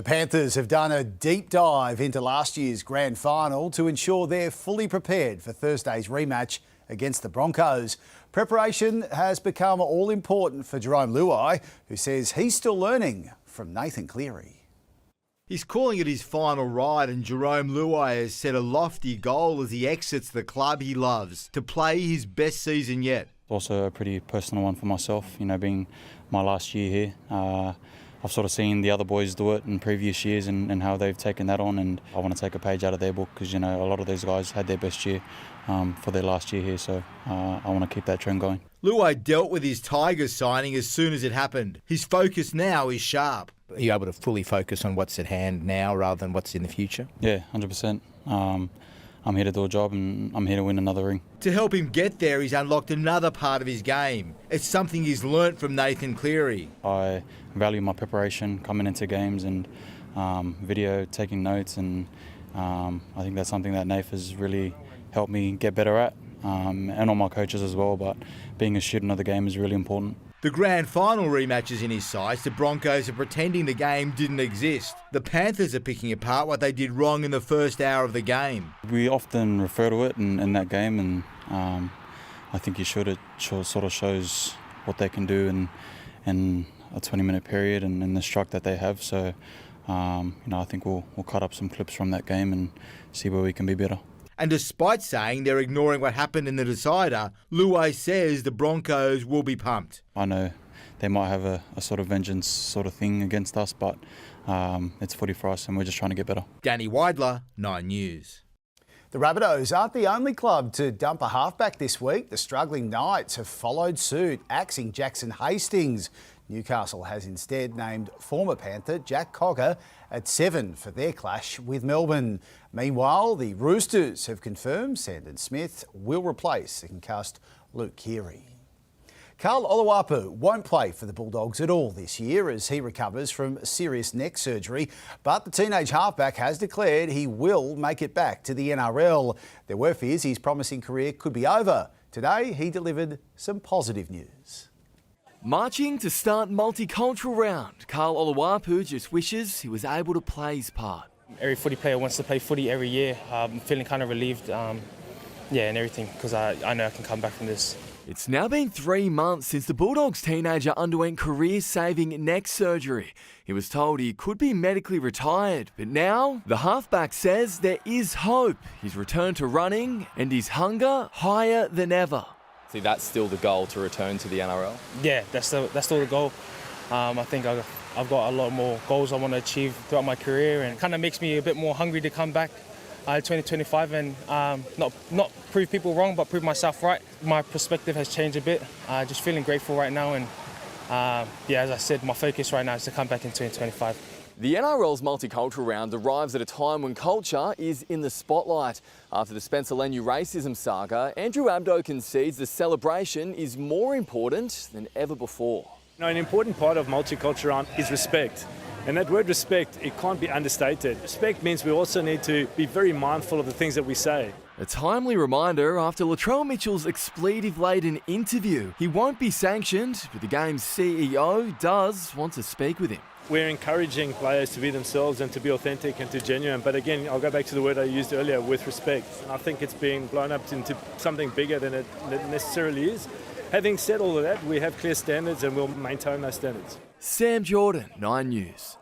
The Panthers have done a deep dive into last year's grand final to ensure they're fully prepared for Thursday's rematch against the Broncos. Preparation has become all important for Jerome Luai, who says he's still learning from Nathan Cleary. He's calling it his final ride, and Jerome Luai has set a lofty goal as he exits the club he loves to play his best season yet. Also a pretty personal one for myself, being my last year here. I've sort of seen the other boys do it in previous years and how they've taken that on, and I want to take a page out of their book because, a lot of those guys had their best year for their last year here, so I want to keep that trend going. Luai dealt with his Tigers signing as soon as it happened. His focus now is sharp. Are you able to fully focus on what's at hand now rather than what's in the future? Yeah, 100%. I'm here to do a job and I'm here to win another ring. To help him get there, he's unlocked another part of his game. It's something he's learnt from Nathan Cleary. I value my preparation coming into games and video, taking notes, and I think that's something that Nath has really helped me get better at, and all my coaches as well, but being a student of the game is really important. The grand final rematch is in his sights. The Broncos are pretending the game didn't exist. The Panthers are picking apart what they did wrong in the first hour of the game. We often refer to it in that game, and I think you should. It sort of shows what they can do in a 20-minute period and the struck that they have. So, I think we'll cut up some clips from that game and see where we can be better. And despite saying they're ignoring what happened in the decider, Luai says the Broncos will be pumped. I know they might have a sort of vengeance sort of thing against us, but it's footy for us and we're just trying to get better. Danny Weidler, 9 News. The Rabbitohs aren't the only club to dump a halfback this week. The struggling Knights have followed suit, axing Jackson Hastings. Newcastle has instead named former Panther Jack Cogger at 7 for their clash with Melbourne. Meanwhile, the Roosters have confirmed Sandon Smith will replace the concussed Luke Keary. Carl Oluwapu won't play for the Bulldogs at all this year as he recovers from serious neck surgery, but the teenage halfback has declared he will make it back to the NRL. There were fears his promising career could be over. Today, he delivered some positive news. Marching to start multicultural round, Carl Oluwapu just wishes he was able to play his part. Every footy player wants to play footy every year. I'm feeling kind of relieved, and everything, because I know I can come back from this. It's now been 3 months since the Bulldogs teenager underwent career-saving neck surgery. He was told he could be medically retired, but now the halfback says there is hope. He's returned to running and his hunger higher than ever. See, that's still the goal, to return to the NRL? Yeah, that's still the goal. I think I've got a lot more goals I want to achieve throughout my career, and it kind of makes me a bit more hungry to come back 2025 and not prove people wrong, but prove myself right. My perspective has changed a bit. Just feeling grateful right now, and as I said, my focus right now is to come back in 2025. The NRL's multicultural round arrives at a time when culture is in the spotlight. After the Spencer Leniu racism saga, Andrew Abdo concedes the celebration is more important than ever before. An important part of multicultural is respect. And that word respect, it can't be understated. Respect means we also need to be very mindful of the things that we say. A timely reminder after Latrell Mitchell's expletive-laden interview. He won't be sanctioned, but the game's CEO does want to speak with him. We're encouraging players to be themselves and to be authentic and to genuine. But again, I'll go back to the word I used earlier, with respect. And I think it's being blown up into something bigger than it necessarily is. Having said all of that, we have clear standards and we'll maintain those standards. Sam Jordan, 9 News.